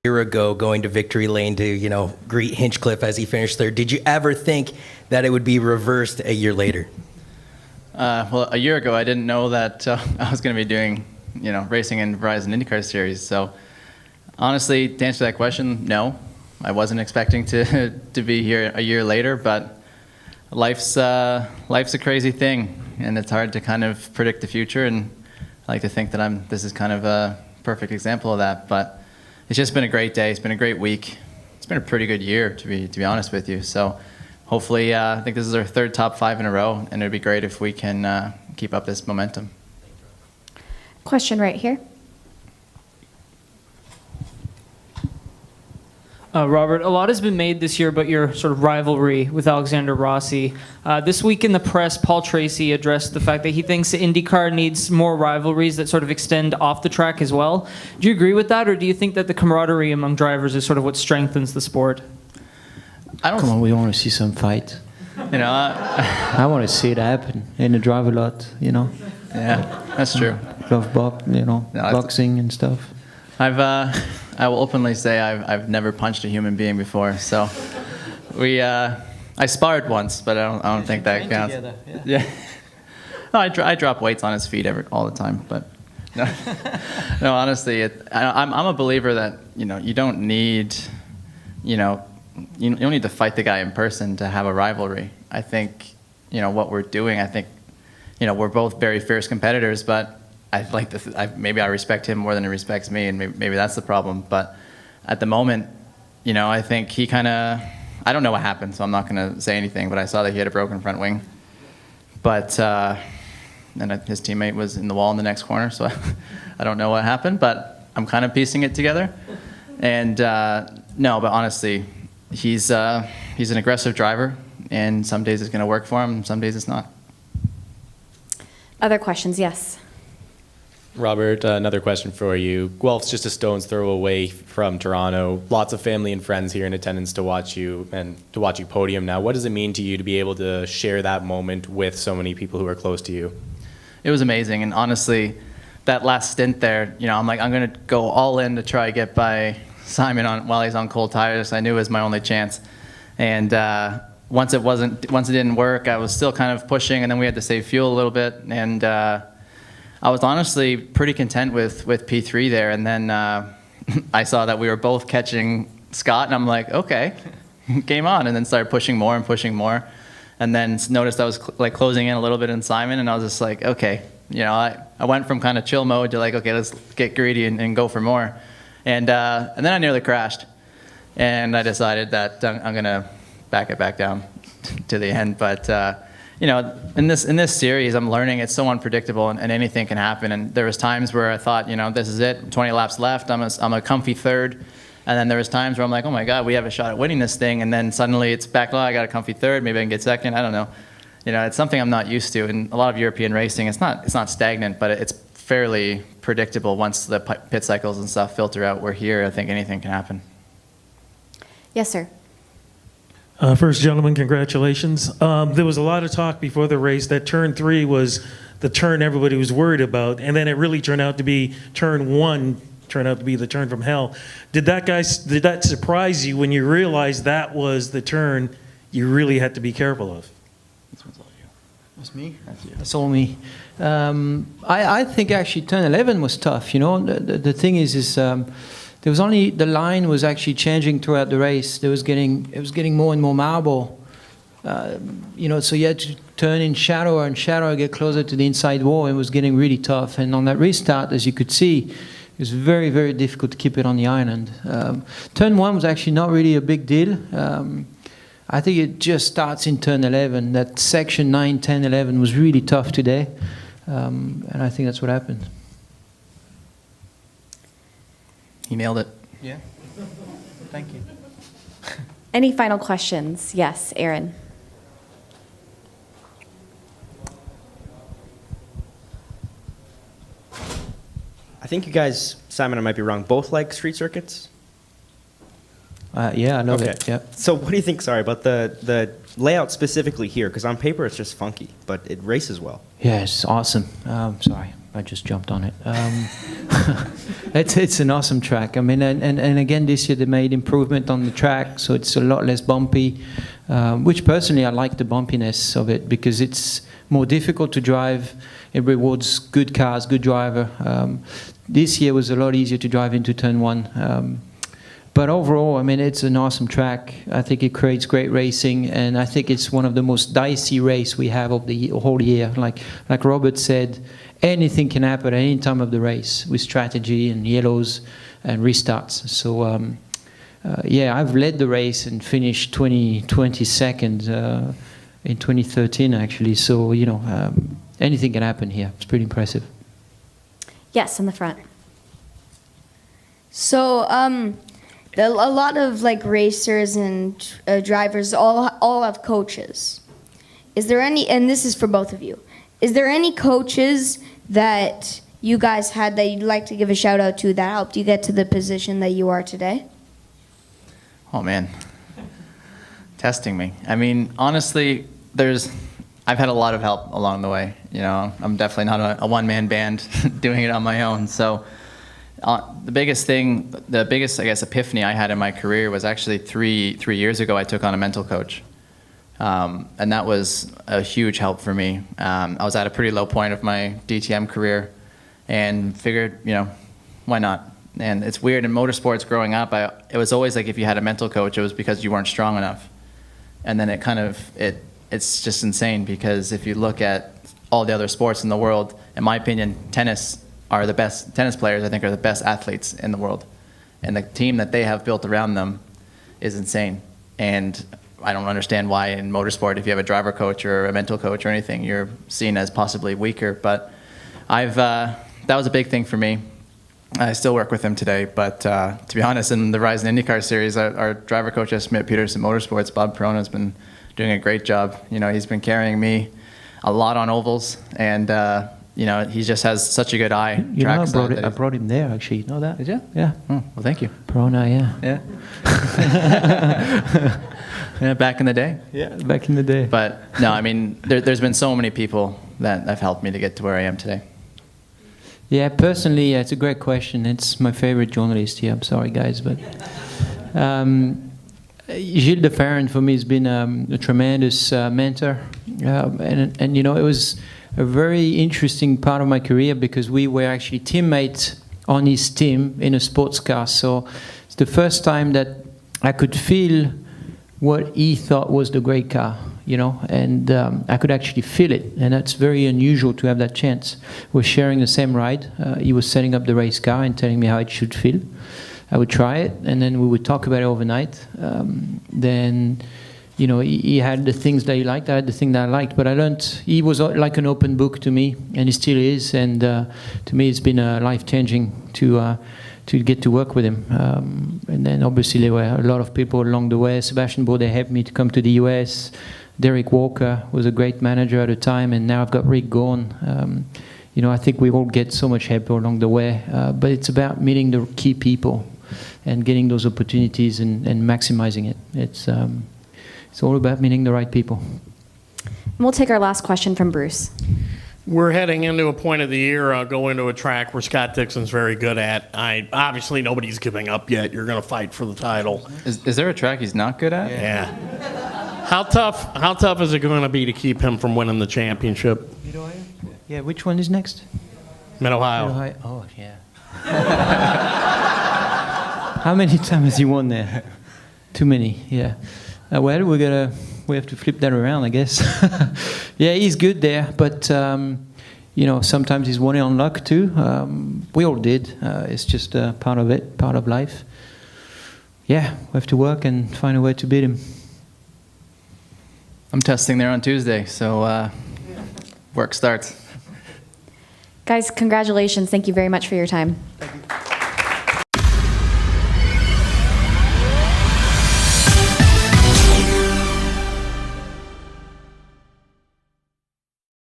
year ago going to Victory Lane to, greet Hinchcliffe as he finished third. Did you ever think that it would be reversed a year later? Well, a year ago, I didn't know that I was going to be doing, racing in Verizon IndyCar Series. So honestly, to answer that question, no. I wasn't expecting to be here a year later, but life's a crazy thing, and it's hard to kind of predict the future, and I like to think that this is kind of a perfect example of that. But it's just been a great day. It's been a great week. It's been a pretty good year, to be honest with you. So hopefully, I think this is our third top 5 in a row, and it'd be great if we can keep up this momentum. Question right here. Robert, a lot has been made this year about your sort of rivalry with Alexander Rossi. This week in the press, Paul Tracy addressed the fact that he thinks IndyCar needs more rivalries that sort of extend off the track as well. Do you agree with that, or do you think that the camaraderie among drivers is sort of what strengthens the sport? Come on, we want to see some fight. I want to see it happen in the drive a lot, Yeah, that's true. Love boxing and stuff. I will openly say I've never punched a human being before. So I sparred once, but I don't think that counts. Together, yeah. No, I drop weights on his feet all the time, but no, honestly, I'm a believer that you don't need you don't need to fight the guy in person to have a rivalry. I think what we're doing. I think we're both very fierce competitors, but maybe I respect him more than he respects me, and maybe that's the problem. But at the moment, I think he kind of, I don't know what happened, so I'm not going to say anything, but I saw that he had a broken front wing. But and his teammate was in the wall in the next corner, so I don't know what happened, but I'm kind of piecing it together. And no, but honestly, he's an aggressive driver, and some days it's going to work for him, some days it's not. Other questions? Yes. Robert, another question for you. Guelph's just a stone's throw away from Toronto. Lots of family and friends here in attendance to watch you and to watch you podium now. What does it mean to you to be able to share that moment with so many people who are close to you? It was amazing, and honestly, that last stint there, I'm going to go all in to try to get by Simon while he's on cold tires. I knew it was my only chance, and once it didn't work, I was still kind of pushing, and then we had to save fuel a little bit, and I was honestly pretty content with P3 there, and then I saw that we were both catching Scott, and I'm like, okay, game on, and then started pushing more, and then noticed I was closing in a little bit in Simon, and I was just like, okay, I went from kind of chill mode to okay, let's get greedy and go for more, and then I nearly crashed, and I decided that I'm gonna back it back down to the end, but. In this series, I'm learning it's so unpredictable, and anything can happen. And there was times where I thought, this is it, 20 laps left, I'm a comfy third. And then there was times where I'm like, oh my God, we have a shot at winning this thing. And then suddenly it's back, I got a comfy third, maybe I can get second, I don't know. It's something I'm not used to. In a lot of European racing, it's not stagnant, but it's fairly predictable once the pit cycles and stuff filter out. Where here, I think anything can happen. Yes, sir. First, gentlemen, congratulations. There was a lot of talk before the race that turn 3 was the turn everybody was worried about, and then it really turned out to be turn 1, turned out to be the turn from hell. Did that surprise you when you realized that was the turn you really had to be careful of? This one's all you. That's me? That's all me. I think actually turn 11 was tough. The thing is there was only, the line was actually changing throughout the race. It was getting more and more marble. So you had to turn in shadow and get closer to the inside wall. It was getting really tough. And on that restart, as you could see, it was very, very difficult to keep it on the island. Turn 1 was actually not really a big deal. I think it just starts in turn 11. That section 9, 10, 11 was really tough today. And I think that's what happened. He nailed it. Yeah. Thank you. Any final questions? Yes, Aaron. I think you guys, Simon, I might be wrong, both like street circuits? Yeah, I love it. Yeah. So what do you think, about the layout specifically here? Because on paper it's just funky, but it races well. Yeah, it's awesome. Sorry. I just jumped on it. It's an awesome track. I mean, and again, this year they made improvement on the track, so it's a lot less bumpy, which personally I like the bumpiness of it because it's more difficult to drive. It rewards good cars, good driver. This year was a lot easier to drive into turn one. But overall, I mean, it's an awesome track. I think it creates great racing, and I think it's one of the most dicey race we have of the whole year. Like Robert said, anything can happen at any time of the race with strategy and yellows and restarts. So, yeah, I've led the race and finished 22nd in 2013, actually. So, you know, anything can happen here. It's pretty impressive. Yes, in the front. So, a lot of like racers and drivers all have coaches. Is there any, and this is for both of you, is there any coaches that you guys had that you'd like to give a shout out to that helped you get to the position that you are today? Oh man, testing me. I mean, honestly, I've had a lot of help along the way. You know, I'm definitely not a one-man band doing it on my own. So the biggest, I guess, epiphany I had in my career was actually three years ago. I took on a mental coach, and that was a huge help for me. I was at a pretty low point of my DTM career, and figured, you know, why not? And it's weird in motorsports. Growing up, it was always like if you had a mental coach, it was because you weren't strong enough, and then it's just insane because if you look at all the other sports in the world, in my opinion, tennis players, I think, are the best athletes in the world. And the team that they have built around them is insane. And I don't understand why in motorsport, if you have a driver coach or a mental coach or anything, you're seen as possibly weaker. But that was a big thing for me. I still work with him today. But to be honest, in the Rise in IndyCar series, our driver coach at Schmidt Peterson Motorsports, Bob Perona, has been doing a great job. You know, he's been carrying me a lot on ovals, and you know, he just has such a good eye. You know, I brought him there, actually. You know that? Did you? Yeah. Oh, well, thank you. Perona, yeah. Yeah. Yeah, back in the day. Yeah, back in the day. But no, I mean, there's been so many people that have helped me to get to where I am today. Yeah, personally, it's a great question. It's my favorite journalist here. I'm sorry, guys, but Gilles de Ferran for me has been a tremendous mentor, and you know, it was a very interesting part of my career because we were actually teammates on his team in a sports car. So it's the first time that I could feel what he thought was the great car, you know, and I could actually feel it, and that's very unusual to have that chance. We're sharing the same ride. He was setting up the race car and telling me how it should feel. I would try it, and then we would talk about it overnight. Then, you know, he had the things that he liked, I had the thing that I liked, but I learned, he was like an open book to me, and he still is, and to me it's been life-changing to get to work with him. And then obviously there were a lot of people along the way. Sebastian Bourdais helped me to come to the US. Derek Walker was a great manager at the time, and now I've got Rick Gorn. You know, I think we all get so much help along the way, but it's about meeting the key people and getting those opportunities and maximizing it. It's all about meeting the right people. And we'll take our last question from Bruce. We're heading into a point of the year, go into a track where Scott Dixon's very good at. Obviously, nobody's giving up yet. You're going to fight for the title. Is there a track he's not good at? Yeah. How tough is it going to be to keep him from winning the championship? Yeah, which one is next? Mid-Ohio. Mid-Ohio. Oh, yeah. How many times has he won there? Too many, yeah. Well, we have to flip that around, I guess. Yeah, he's good there, but you know, sometimes he's won it on luck too. We all did. It's just part of it, part of life. Yeah, we have to work and find a way to beat him. I'm testing there on Tuesday, so work starts. Guys, congratulations. Thank you very much for your time. Thank you.